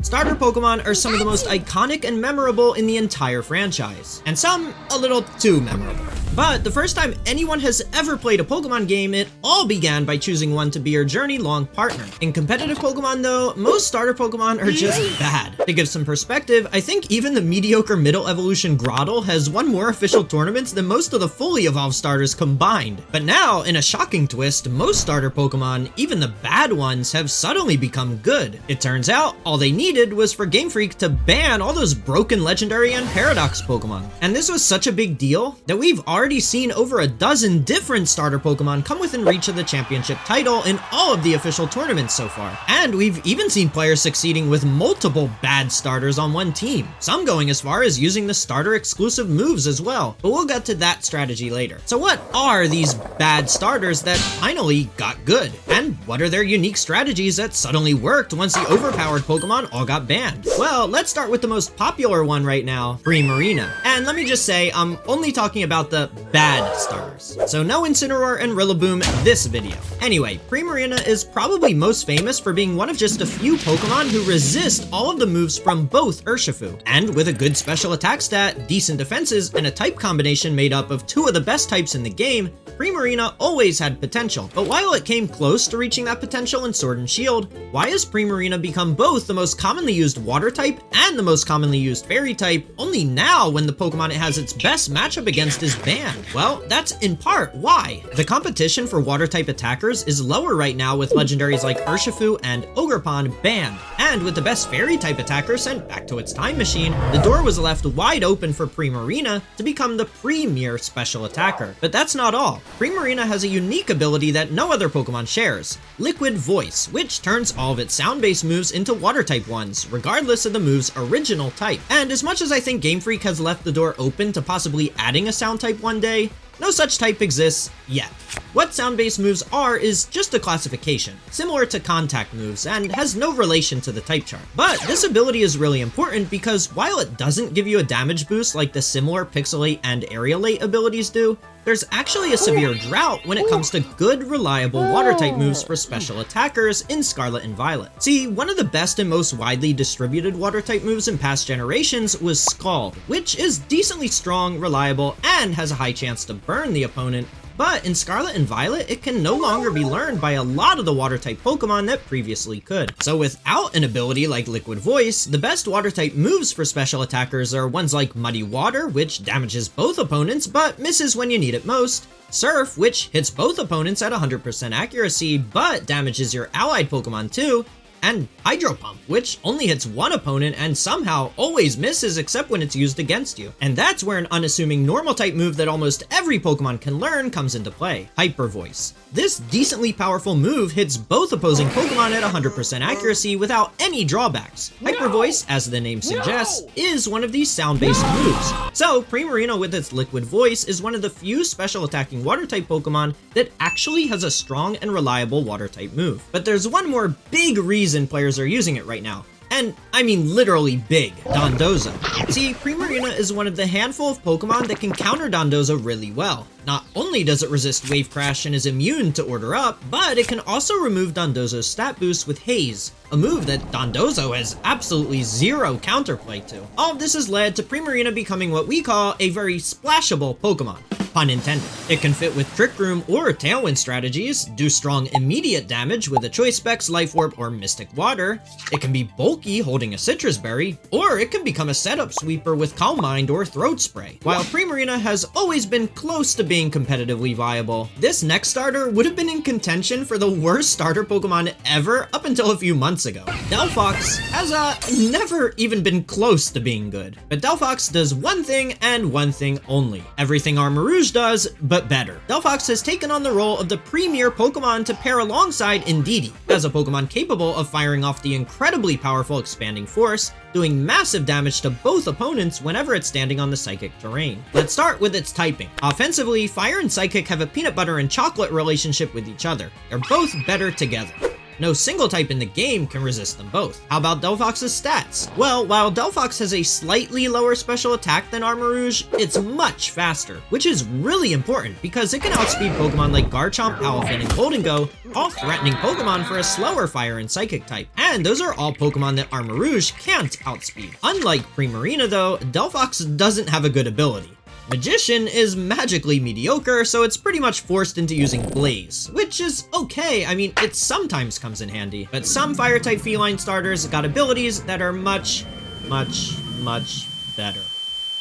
Starter Pokemon are some of the most iconic and memorable in the entire franchise, and some a little too memorable. But the first time anyone has ever played a Pokemon game, it all began by choosing one to be your journey-long partner. In competitive Pokemon though, most starter Pokemon are just bad. To give some perspective, I think even the mediocre middle evolution Grotle has won more official tournaments than most of the fully evolved starters combined. But now, in a shocking twist, most starter Pokemon, even the bad ones, have suddenly become good. It turns out, all they needed was for Game Freak to ban all those broken legendary and paradox Pokemon. And this was such a big deal that we've already seen over a dozen different starter Pokemon come within reach of the championship title in all of the official tournaments so far. And we've even seen players succeeding with multiple bad starters on one team, some going as far as using the starter exclusive moves as well, but we'll get to that strategy later. So what are these bad starters that finally got good? And what are their unique strategies that suddenly worked once the overpowered Pokemon all got banned? Well, let's start with the most popular one right now, Primarina. And let me just say, I'm only talking about the bad starters. So no Incineroar and Rillaboom this video. Anyway, Primarina is probably most famous for being one of just a few Pokemon who resist all of the moves from both Urshifu. And with a good special attack stat, decent defenses, and a type combination made up of two of the best types in the game, Primarina always had potential. But while it came close to reaching that potential in Sword and Shield, why has Primarina become both the most commonly used water type and the most commonly used fairy type only now when the Pokemon it has its best matchup against is banned? Well, that's in part why. The competition for water type attackers is lower right now with legendaries like Urshifu and Ogerpon banned. And with the best fairy type attacker sent back to its time machine, the door was left wide open for Primarina to become the premier special attacker. But that's not all. Primarina has a unique ability that no other Pokemon shares, Liquid Voice, which turns all of its sound-based moves into water-type ones, regardless of the move's original type. And as much as I think Game Freak has left the door open to possibly adding a sound type one day, no such type exists yet. What sound-based moves are is just a classification, similar to contact moves, and has no relation to the type chart. But this ability is really important because while it doesn't give you a damage boost like the similar Pixelate and Aerialate abilities do, there's actually a severe drought when it comes to good, reliable water-type moves for special attackers in Scarlet and Violet. See, one of the best and most widely distributed water-type moves in past generations was Scald, which is decently strong, reliable, and has a high chance to burn the opponent. But in Scarlet and Violet, it can no longer be learned by a lot of the water-type Pokemon that previously could. So without an ability like Liquid Voice, the best water-type moves for special attackers are ones like Muddy Water, which damages both opponents but misses when you need it most, Surf, which hits both opponents at 100% accuracy but damages your allied Pokemon too, and Hydro Pump, which only hits one opponent and somehow always misses except when it's used against you. And that's where an unassuming normal type move that almost every Pokemon can learn comes into play, Hyper Voice. This decently powerful move hits both opposing Pokemon at 100% accuracy without any drawbacks. Hyper Voice, as the name suggests, is one of these sound-based moves. So Primarina with its Liquid Voice is one of the few special attacking water-type Pokemon that actually has a strong and reliable water-type move. But there's one more big reason players are using it right now. And I mean literally big, Dondozo. See, Primarina is one of the handful of Pokemon that can counter Dondozo really well. Not only does it resist Wave Crash and is immune to Order Up, but it can also remove Dondozo's stat boost with Haze, a move that Dondozo has absolutely zero counterplay to. All of this has led to Primarina becoming what we call a very splashable Pokemon. Pun intended. It can fit with Trick Room or Tailwind strategies, do strong immediate damage with a Choice Specs, Life Orb, or Mystic Water. It can be bulky holding a Citrus Berry, or it can become a setup sweeper with Calm Mind or Throat Spray. While Primarina has always been close to being competitively viable, this next starter would have been in contention for the worst starter Pokemon ever up until a few months ago. Delphox has never even been close to being good. But Delphox does one thing and one thing only. Everything Armarouge does, but better. Delphox has taken on the role of the premier Pokemon to pair alongside Indeedee, as a Pokemon capable of firing off the incredibly powerful Expanding Force, doing massive damage to both opponents whenever it's standing on the Psychic terrain. Let's start with its typing. Offensively, Fire and Psychic have a peanut butter and chocolate relationship with each other. They're both better together. No single type in the game can resist them both. How about Delphox's stats? Well, while Delphox has a slightly lower special attack than Armarouge, it's much faster, which is really important because it can outspeed Pokemon like Garchomp, Owlfin, and Goldengo, all threatening Pokemon for a slower fire and psychic type. And those are all Pokemon that Armarouge can't outspeed. Unlike Primarina though, Delphox doesn't have a good ability. Magician is magically mediocre, so it's pretty much forced into using Blaze, which is okay. I mean, it sometimes comes in handy, but some fire-type feline starters got abilities that are much better.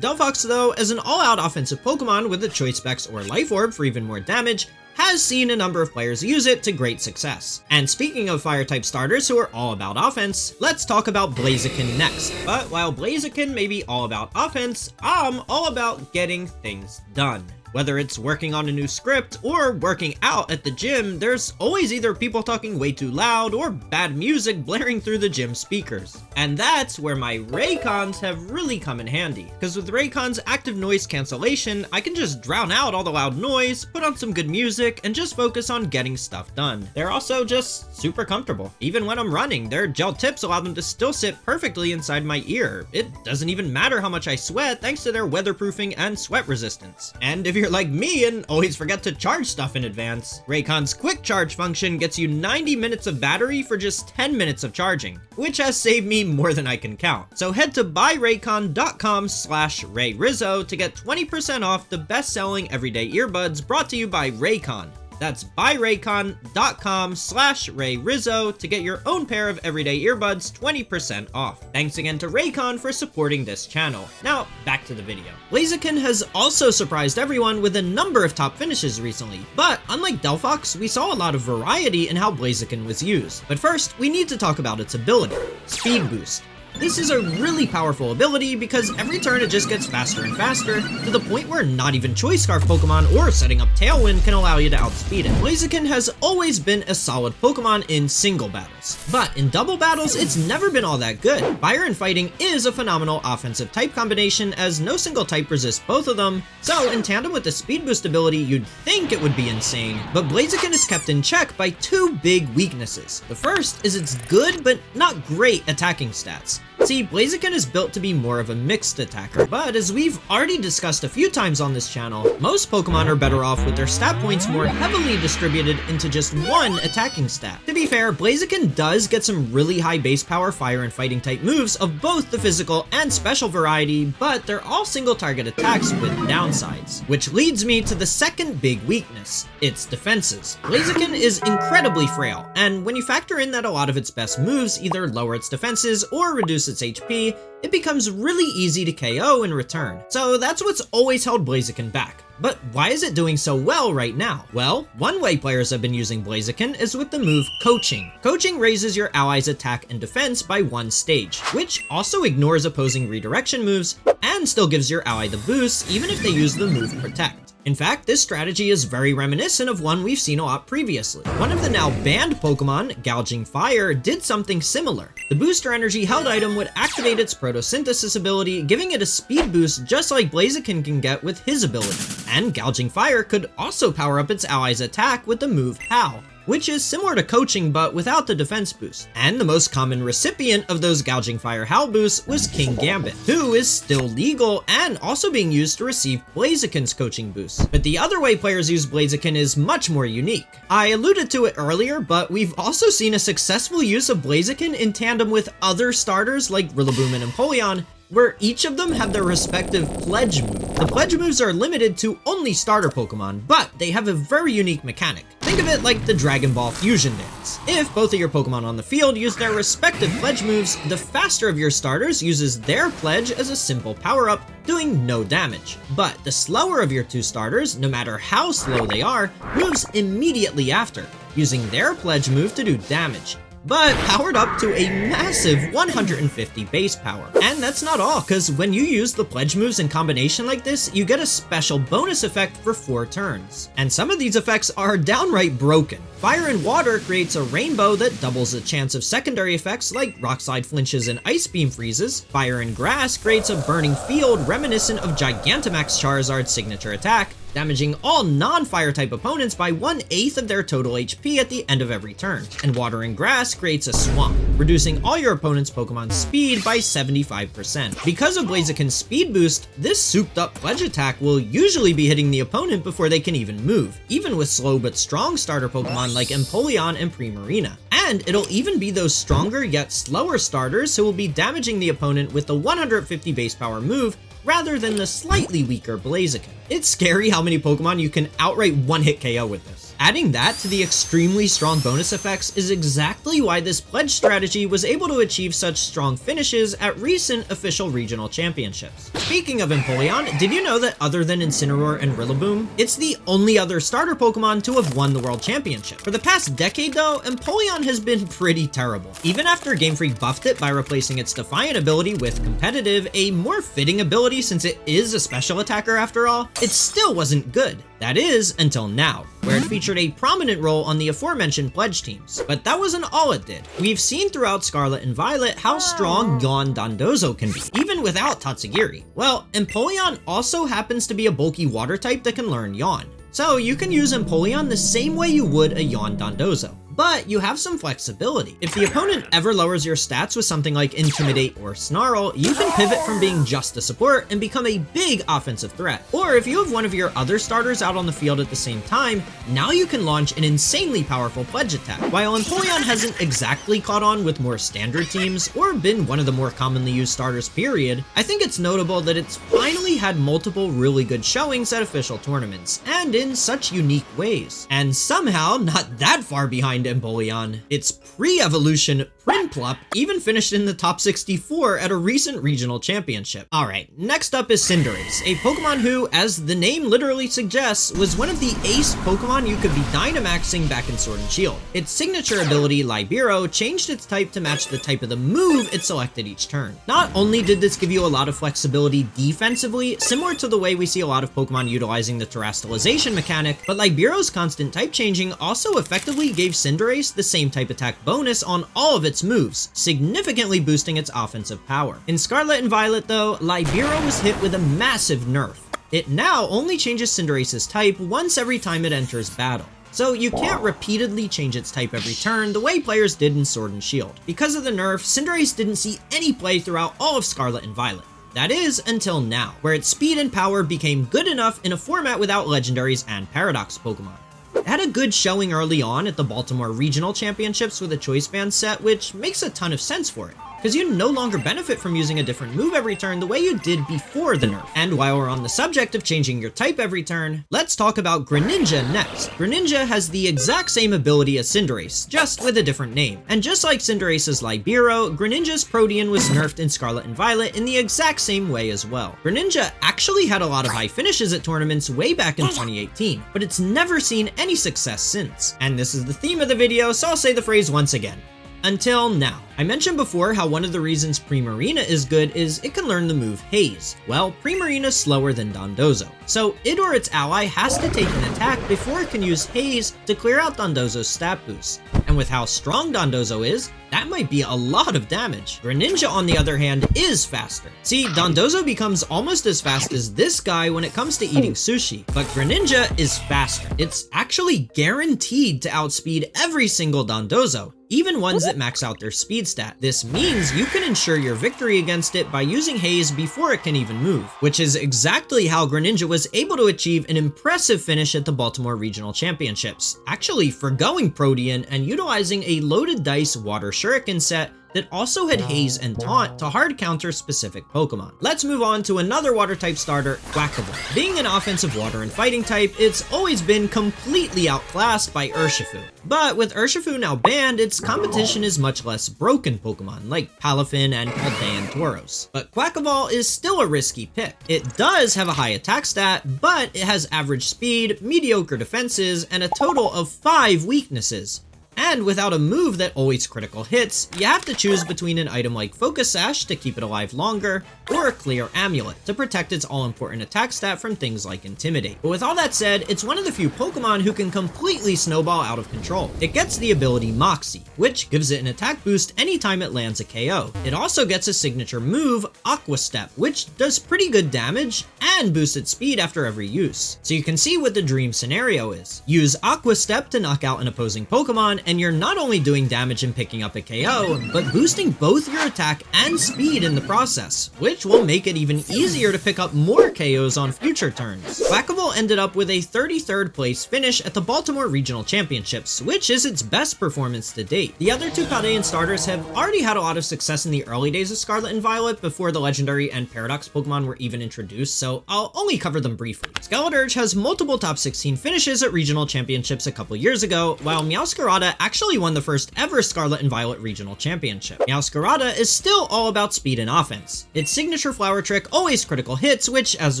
Delphox, though, as an all-out offensive Pokemon with a Choice Specs or Life Orb for even more damage, has seen a number of players use it to great success. And speaking of fire-type starters who are all about offense, let's talk about Blaziken next. But while Blaziken may be all about offense, I'm all about getting things done. Whether it's working on a new script or working out at the gym, there's always either people talking way too loud or bad music blaring through the gym speakers. And that's where my Raycons have really come in handy. Because with Raycon's active noise cancellation, I can just drown out all the loud noise, put on some good music, and just focus on getting stuff done. They're also just super comfortable. Even when I'm running, their gel tips allow them to still sit perfectly inside my ear. It doesn't even matter how much I sweat thanks to their weatherproofing and sweat resistance. And if you're like me and always forget to charge stuff in advance, Raycon's quick charge function gets you 90 minutes of battery for just 10 minutes of charging, which has saved me more than I can count. So head to buyraycon.com/RayRizzo to get 20% off the best-selling everyday earbuds brought to you by Raycon. That's buyraycon.com/RayRizzo to get your own pair of everyday earbuds 20% off. Thanks again to Raycon for supporting this channel. Now, back to the video. Blaziken has also surprised everyone with a number of top finishes recently, but unlike Delphox, we saw a lot of variety in how Blaziken was used. But first, we need to talk about its ability, Speed Boost. This is a really powerful ability because every turn it just gets faster and faster, to the point where not even Choice Scarf Pokemon or setting up Tailwind can allow you to outspeed it. Blaziken has always been a solid Pokemon in single battles, but in double battles it's never been all that good. Fire and Fighting is a phenomenal offensive type combination as no single type resists both of them, so in tandem with the Speed Boost ability you'd think it would be insane, but Blaziken is kept in check by two big weaknesses. The first is its good but not great attacking stats. See, Blaziken is built to be more of a mixed attacker, but as we've already discussed a few times on this channel, most Pokemon are better off with their stat points more heavily distributed into just one attacking stat. To be fair, Blaziken does get some really high base power fire and fighting type moves of both the physical and special variety, but they're all single target attacks with downsides. Which leads me to the second big weakness, its defenses. Blaziken is incredibly frail, and when you factor in that a lot of its best moves either lower its defenses or reduce its HP, it becomes really easy to KO in return. So that's what's always held Blaziken back. But why is it doing so well right now? Well, one way players have been using Blaziken is with the move Coaching. Coaching raises your ally's attack and defense by one stage, which also ignores opposing redirection moves and still gives your ally the boost even if they use the move Protect. In fact, this strategy is very reminiscent of one we've seen a lot previously. One of the now banned Pokemon, Gouging Fire, did something similar. The booster energy held item would activate its photosynthesis ability, giving it a speed boost just like Blaziken can get with his ability. And Gouging Fire could also power up its ally's attack with the move Howl, which is similar to Coaching but without the defense boost. And the most common recipient of those Gouging Fire Howl boosts was King Gambit, who is still legal and also being used to receive Blaziken's Coaching boost. But the other way players use Blaziken is much more unique. I alluded to it earlier, but we've also seen a successful use of Blaziken in tandem with other starters like Rillaboom and Empoleon, where each of them have their respective pledge move. The pledge moves are limited to only starter Pokemon, but they have a very unique mechanic. Think of it like the Dragon Ball Fusion Dance. If both of your Pokemon on the field use their respective pledge moves, the faster of your starters uses their pledge as a simple power-up, doing no damage. But the slower of your two starters, no matter how slow they are, moves immediately after, using their pledge move to do damage, but powered up to a massive 150 base power. And that's not all, because when you use the pledge moves in combination like this, you get a special bonus effect for 4 turns. And some of these effects are downright broken. Fire and Water creates a rainbow that doubles the chance of secondary effects like Rock Slide flinches and Ice Beam freezes. Fire and Grass creates a burning field reminiscent of Gigantamax Charizard's signature attack. damaging all non-fire type opponents by 1/8 of their total HP at the end of every turn. And Water and Grass creates a swamp, reducing all your opponent's Pokemon's speed by 75%. Because of Blaziken's speed boost, this souped up pledge attack will usually be hitting the opponent before they can even move, even with slow but strong starter Pokemon like Empoleon and Primarina. And it'll even be those stronger yet slower starters who will be damaging the opponent with the 150 base power move rather than the slightly weaker Blaziken. It's scary how many Pokemon you can outright one-hit KO with this. Adding that to the extremely strong bonus effects is exactly why this pledge strategy was able to achieve such strong finishes at recent official regional championships. Speaking of Empoleon, did you know that other than Incineroar and Rillaboom, it's the only other starter Pokemon to have won the World Championship? For the past decade though, Empoleon has been pretty terrible. Even after Game Freak buffed it by replacing its Defiant ability with Competitive, a more fitting ability since it is a special attacker after all, it still wasn't good. That is, until now, where it featured a prominent role on the aforementioned pledge teams. But that wasn't all it did. We've seen throughout Scarlet and Violet how strong Yawn Dondozo can be, even without Tatsugiri. Well, Empoleon also happens to be a bulky water type that can learn Yawn. So you can use Empoleon the same way you would a Yawn Dondozo. But you have some flexibility. If the opponent ever lowers your stats with something like Intimidate or Snarl, you can pivot from being just a support and become a big offensive threat. Or if you have one of your other starters out on the field at the same time, now you can launch an insanely powerful pledge attack. While Empoleon hasn't exactly caught on with more standard teams, or been one of the more commonly used starters period, I think it's notable that it's finally had multiple really good showings at official tournaments, and in such unique ways. And somehow, not that far behind Empoleon, its pre-evolution Prinplup even finished in the top 64 at a recent regional championship. Alright, next up is Cinderace, a Pokemon who, as the name literally suggests, was one of the ace Pokemon you could be Dynamaxing back in Sword and Shield. Its signature ability, Libero, changed its type to match the type of the move it selected each turn. Not only did this give you a lot of flexibility defensively, similar to the way we see a lot of Pokemon utilizing the Terastallization mechanic, but Libero's constant type changing also effectively gave Cinderace the same type attack bonus on all of its moves, significantly boosting its offensive power. In Scarlet and Violet though, Libero was hit with a massive nerf. It now only changes Cinderace's type once every time it enters battle. So you can't repeatedly change its type every turn the way players did in Sword and Shield. Because of the nerf, Cinderace didn't see any play throughout all of Scarlet and Violet. That is, until now, where its speed and power became good enough in a format without legendaries and paradox Pokemon. It had a good showing early on at the Baltimore Regional Championships with a Choice Band set, which makes a ton of sense for it, because you no longer benefit from using a different move every turn the way you did before the nerf. And while we're on the subject of changing your type every turn, let's talk about Greninja next. Greninja has the exact same ability as Cinderace, just with a different name. And just like Cinderace's Libero, Greninja's Protean was nerfed in Scarlet and Violet in the exact same way as well. Greninja actually had a lot of high finishes at tournaments way back in 2018, but it's never seen any success since. And this is the theme of the video, so I'll say the phrase once again. Until now. I mentioned before how one of the reasons Primarina is good is it can learn the move Haze. Well, Primarina's slower than Dondozo, so it or its ally has to take an attack before it can use Haze to clear out Dondozo's stat boost. And with how strong Dondozo is, that might be a lot of damage. Greninja, on the other hand, is faster. See, Dondozo becomes almost as fast as this guy when it comes to eating sushi, but Greninja is faster. It's actually guaranteed to outspeed every single Dondozo, even ones that max out their speed stat. This means you can ensure your victory against it by using Haze before it can even move, which is exactly how Greninja was able to achieve an impressive finish at the Baltimore Regional Championships, actually forgoing Protean and utilizing a loaded dice Water Shuriken set that also had Haze and Taunt to hard counter specific Pokemon. Let's move on to another water type starter, Quackable. Being an offensive water and fighting type, it's always been completely outclassed by Urshifu. But with Urshifu now banned, its competition is much less broken Pokemon like Palafin and Paldean Tauros. But Quackable is still a risky pick. It does have a high attack stat, but it has average speed, mediocre defenses, and a total of 5 weaknesses. And without a move that always critical hits, you have to choose between an item like Focus Sash to keep it alive longer, or a Clear Amulet to protect its all-important attack stat from things like Intimidate. But with all that said, it's one of the few Pokemon who can completely snowball out of control. It gets the ability Moxie, which gives it an attack boost anytime it lands a KO. It also gets a signature move, Aqua Step, which does pretty good damage and boosts its speed after every use. So you can see what the dream scenario is. Use Aqua Step to knock out an opposing Pokemon, and you're not only doing damage and picking up a KO, but boosting both your attack and speed in the process, which will make it even easier to pick up more KOs on future turns. Whack-A-Mole ended up with a 33rd place finish at the Baltimore Regional Championships, which is its best performance to date. The other two Paldean starters have already had a lot of success in the early days of Scarlet and Violet before the legendary and paradox Pokemon were even introduced, so I'll only cover them briefly. Skeleturge has multiple top 16 finishes at regional championships a couple years ago, while Meowscarada actually won the first ever Scarlet and Violet regional championship. Meowscarada is still all about speed and offense. Its signature flower trick always critical hits, which, as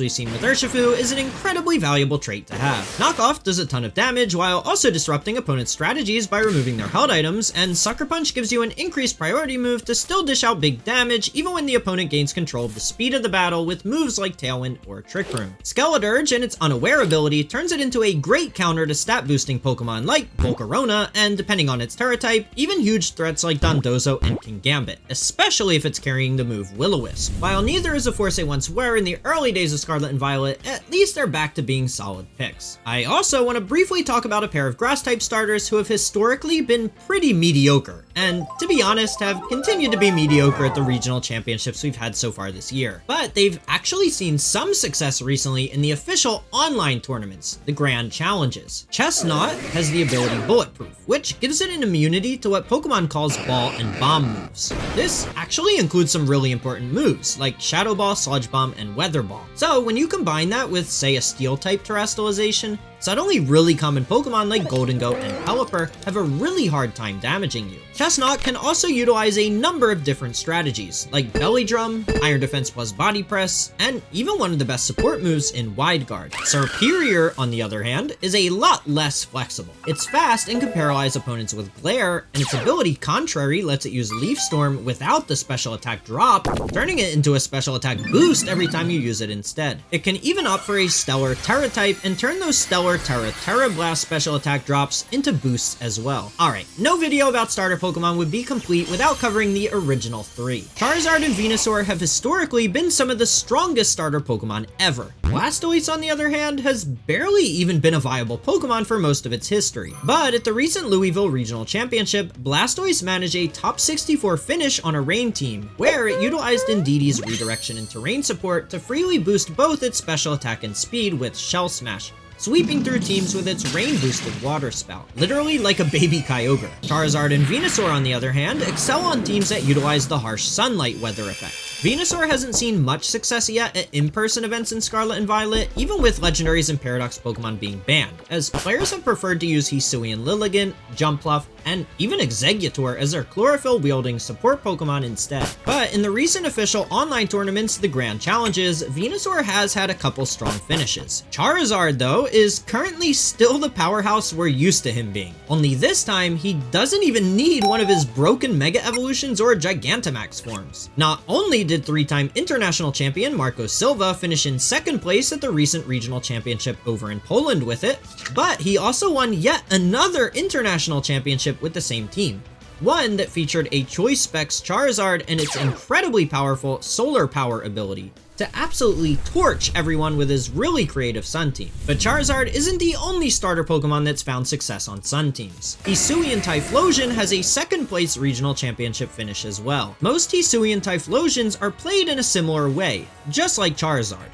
we've seen with Urshifu, is an incredibly valuable trait to have. Knockoff does a ton of damage while also disrupting opponents' strategies by removing their held items, and Sucker Punch gives you an increased priority move to still dish out big damage even when the opponent gains control of the speed of the battle with moves like Tailwind or Trick Room. Skeleturge and its Unaware ability turns it into a great counter to stat boosting Pokemon like Volcarona, and depending on its Terra type, even huge threats like Dondozo and Kingambit, especially if it's carrying the move Will-O-Wisp. While neither is a force they once were in the early days of Scarlet and Violet, at least they're back to being solid picks. I also want to briefly talk about a pair of grass type starters who have historically been pretty mediocre, and to be honest, have continued to be mediocre at the regional championships we've had so far this year. But they've actually seen some success recently in the official online tournaments, the Grand Challenges. Chestnut has the ability Bulletproof, which gives it an immunity to what Pokemon calls Ball and Bomb moves. This actually includes some really important moves, like Shadow Ball, Sludge Bomb, and Weather Ball. So when you combine that with, say, a Steel-type Terrestrialization, suddenly really common Pokemon like Goldengoat and Pelipper have a really hard time damaging you. Chestnut can also utilize a number of different strategies, like Belly Drum, Iron Defense plus Body Press, and even one of the best support moves in Wide Guard. Serperior, on the other hand, is a lot less flexible. It's fast and can paralyze opponents with Glare, and its ability Contrary lets it use Leaf Storm without the special attack drop, turning it into a special attack boost every time you use it instead. It can even opt for a Stellar Terra type and turn those Stellar Terra Blast special attack drops into boosts as well. Alright, no video about starter Pokemon would be complete without covering the original three. Charizard and Venusaur have historically been some of the strongest starter Pokemon ever. Blastoise, on the other hand, has barely even been a viable Pokemon for most of its history. But at the recent Louisville Regional Championship, Blastoise managed a top 64 finish on a rain team, where it utilized Indeedee's redirection and terrain support to freely boost both its special attack and speed with Shell Smash, sweeping through teams with its rain-boosted water spout, literally like a baby Kyogre. Charizard and Venusaur, on the other hand, excel on teams that utilize the harsh sunlight weather effect. Venusaur hasn't seen much success yet at in-person events in Scarlet and Violet, even with legendaries and paradox Pokemon being banned, as players have preferred to use Hisuian Lilligant, Jumpluff, and even Exeggutor as their chlorophyll-wielding support Pokemon instead. But in the recent official online tournaments, the Grand Challenges, Venusaur has had a couple strong finishes. Charizard, though, is currently still the powerhouse we're used to him being. Only this time, he doesn't even need one of his broken Mega Evolutions or Gigantamax forms. Not only did three-time international champion Marco Silva finish in second place at the recent regional championship over in Poland with it, but he also won yet another international championship with the same team. One that featured a Choice Specs Charizard and its incredibly powerful Solar Power ability to absolutely torch everyone with his really creative Sun team. But Charizard isn't the only starter Pokemon that's found success on Sun teams. Hisuian Typhlosion has a second place regional championship finish as well. Most Hisuian Typhlosions are played in a similar way, just like Charizard.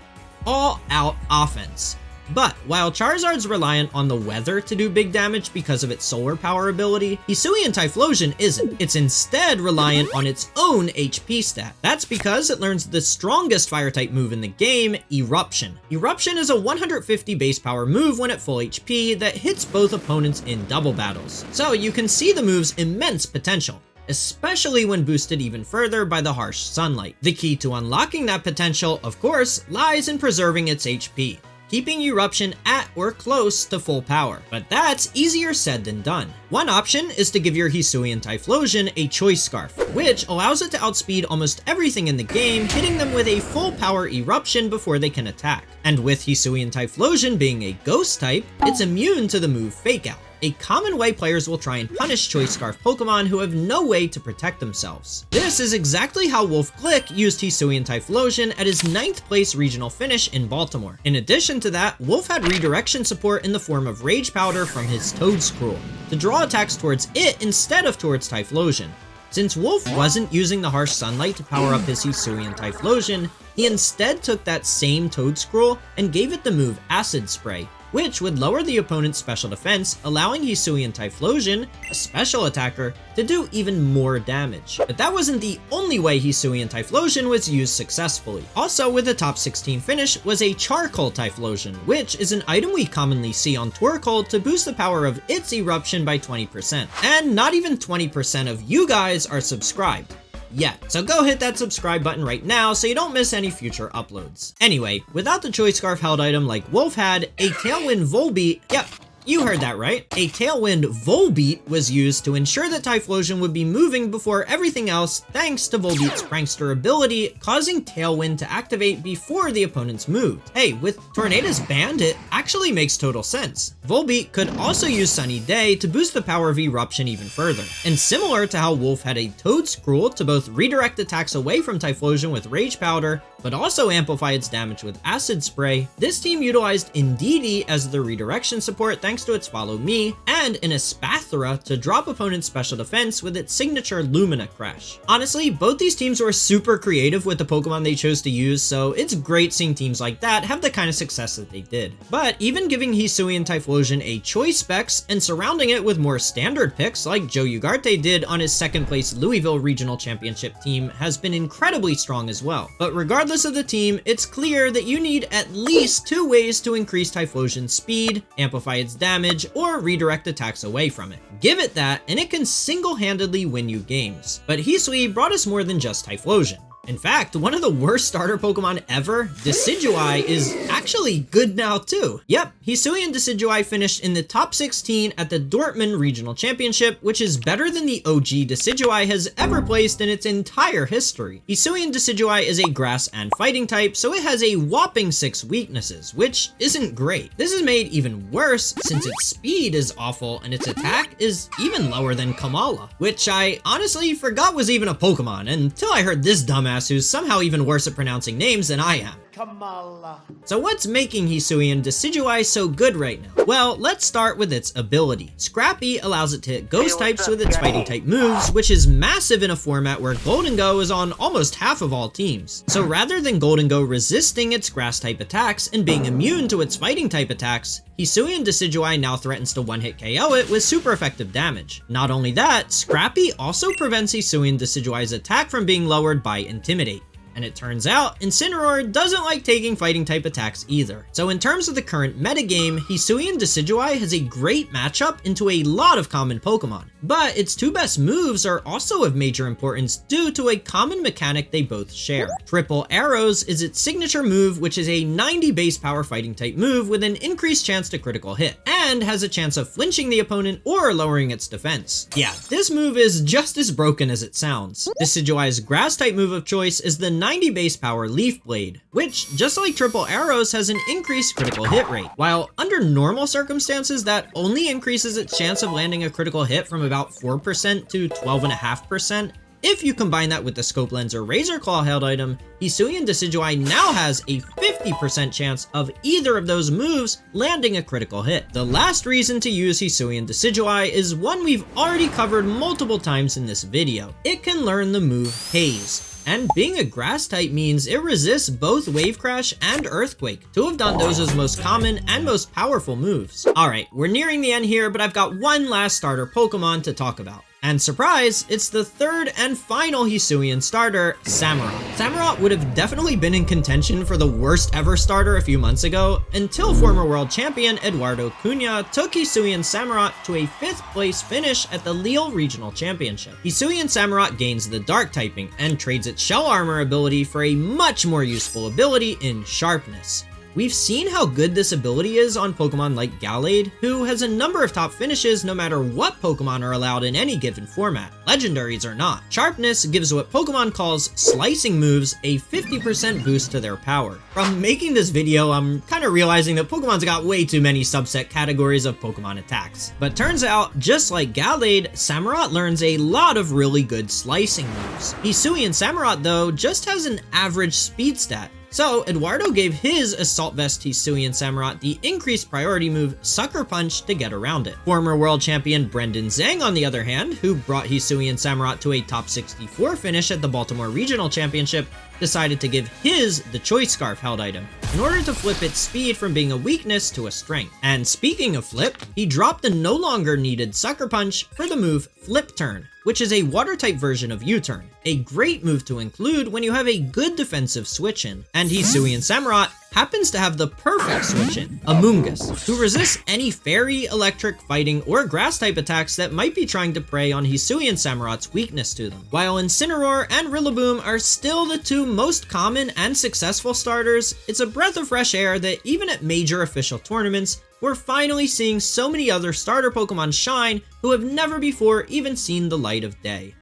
All out offense. But while Charizard's reliant on the weather to do big damage because of its solar power ability, Hisuian Typhlosion isn't. It's instead reliant on its own HP stat. That's because it learns the strongest fire-type move in the game, Eruption. Eruption is a 150 base power move when at full HP that hits both opponents in double battles. So you can see the move's immense potential, especially when boosted even further by the harsh sunlight. The key to unlocking that potential, of course, lies in preserving its HP, keeping Eruption at or close to full power. But that's easier said than done. One option is to give your Hisuian Typhlosion a Choice Scarf, which allows it to outspeed almost everything in the game, hitting them with a full power eruption before they can attack. And with Hisuian Typhlosion being a Ghost type, it's immune to the move Fake Out, a common way players will try and punish Choice Scarf Pokemon who have no way to protect themselves. This is exactly how Wolf Glick used Hisuian Typhlosion at his 9th place regional finish in Baltimore. In addition to that, Wolf had redirection support in the form of Rage Powder from his Toedscruel to draw attacks towards it instead of towards Typhlosion. Since Wolf wasn't using the harsh sunlight to power up his Hisuian Typhlosion, he instead took that same Toedscruel and gave it the move Acid Spray, which would lower the opponent's special defense, allowing Hisuian Typhlosion, a special attacker, to do even more damage. But that wasn't the only way Hisuian Typhlosion was used successfully. Also with a top 16 finish was a Charcoal Typhlosion, which is an item we commonly see on Torkoal to boost the power of its eruption by 20%. And not even 20% of you guys are subscribed yet. So go hit that subscribe button right now so you don't miss any future uploads. Anyway, without the Choice Scarf held item like Wolf had, a Tailwind Volbeat, yep, you heard that right. A Tailwind Volbeat was used to ensure that Typhlosion would be moving before everything else thanks to Volbeat's prankster ability, causing Tailwind to activate before the opponents moved. Hey, with Tornadus banned, it actually makes total sense. Volbeat could also use Sunny Day to boost the power of Eruption even further. And similar to how Wolf had a Toedscruel to both redirect attacks away from Typhlosion with Rage Powder, but also amplify its damage with Acid Spray, this team utilized Indeedee as the redirection support thanks to its Follow Me, and an Espathra to drop opponent's special defense with its signature Lumina Crash. Honestly, both these teams were super creative with the Pokemon they chose to use, so it's great seeing teams like that have the kind of success that they did. But even giving Hisuian Typhlosion a choice specs and surrounding it with more standard picks like Joe Ugarte did on his 2nd place Louisville Regional Championship team has been incredibly strong as well. But regardless of the team, it's clear that you need at least 2 ways to increase Typhlosion's speed, amplify its damage, or redirect attacks away from it. Give it that, and it can single-handedly win you games. But Hisui brought us more than just Typhlosion. In fact, one of the worst starter Pokemon ever, Decidueye, is actually good now too. Yep, Hisuian Decidueye finished in the top 16 at the Dortmund Regional Championship, which is better than the OG Decidueye has ever placed in its entire history. Hisuian Decidueye is a grass and fighting type, so it has a whopping 6 weaknesses, which isn't great. This is made even worse since its speed is awful and its attack is even lower than Kamala, which I honestly forgot was even a Pokemon until I heard this dumbass who's somehow even worse at pronouncing names than I am. Kamala. So what's making Hisuian Decidueye so good right now? Well, let's start with its ability. Scrappy allows it to hit ghost types with its fighting type moves, which is massive in a format where Goldengo is on almost half of all teams. So rather than Goldengo resisting its grass type attacks and being immune to its fighting type attacks, Hisuian Decidueye now threatens to one-hit KO it with super effective damage. Not only that, Scrappy also prevents Hisuian Decidueye's attack from being lowered by Intimidate. And it turns out, Incineroar doesn't like taking fighting type attacks either. So in terms of the current metagame, Hisuian Decidueye has a great matchup into a lot of common Pokemon. But its 2 best moves are also of major importance due to a common mechanic they both share. Triple Arrows is its signature move, which is a 90 base power fighting type move with an increased chance to critical hit, and has a chance of flinching the opponent or lowering its defense. Yeah, this move is just as broken as it sounds. Decidueye's grass type move of choice is the 90 base power Leaf Blade, which, just like Triple Arrows, has an increased critical hit rate. While under normal circumstances, that only increases its chance of landing a critical hit from about 4% to 12.5%, if you combine that with the Scope Lens or Razor Claw held item, Hisuian Decidueye now has a 50% chance of either of those moves landing a critical hit. The last reason to use Hisuian Decidueye is one we've already covered multiple times in this video. It can learn the move Haze. And being a grass type means it resists both Wave Crash and Earthquake, 2 of Dondozo's most common and most powerful moves. Alright, we're nearing the end here, but I've got one last starter Pokemon to talk about. And surprise, it's the 3rd and final Hisuian starter, Samurott. Samurott would have definitely been in contention for the worst ever starter a few months ago, until former world champion Eduardo Cunha took Hisuian Samurott to a 5th place finish at the Lille Regional Championship. Hisuian Samurott gains the dark typing and trades its shell armor ability for a much more useful ability in sharpness. We've seen how good this ability is on Pokemon like Gallade, who has a number of top finishes no matter what Pokemon are allowed in any given format, legendaries or not. Sharpness gives what Pokemon calls slicing moves a 50% boost to their power. From making this video, I'm kind of realizing that Pokemon's got way too many subset categories of Pokemon attacks. But turns out, just like Gallade, Samurott learns a lot of really good slicing moves. Hisuian Samurott, though, just has an average speed stat. So, Eduardo gave his Assault Vest Hisuian Samurott the increased priority move Sucker Punch to get around it. Former world champion Brendan Zhang, on the other hand, who brought Hisuian Samurott to a top 64 finish at the Baltimore Regional Championship, decided to give his the Choice Scarf held item in order to flip its speed from being a weakness to a strength. And speaking of flip, he dropped the no longer needed Sucker Punch for the move Flip Turn, which is a water-type version of U-Turn. A great move to include when you have a good defensive switch-in. And Hisuian Samurott happens to have the perfect switch-in, Amoonguss, who resists any fairy, electric, fighting, or grass-type attacks that might be trying to prey on Hisuian Samurott's weakness to them. While Incineroar and Rillaboom are still the two most common and successful starters, it's a breath of fresh air that even at major official tournaments, we're finally seeing so many other starter Pokemon shine who have never before even seen the light of day.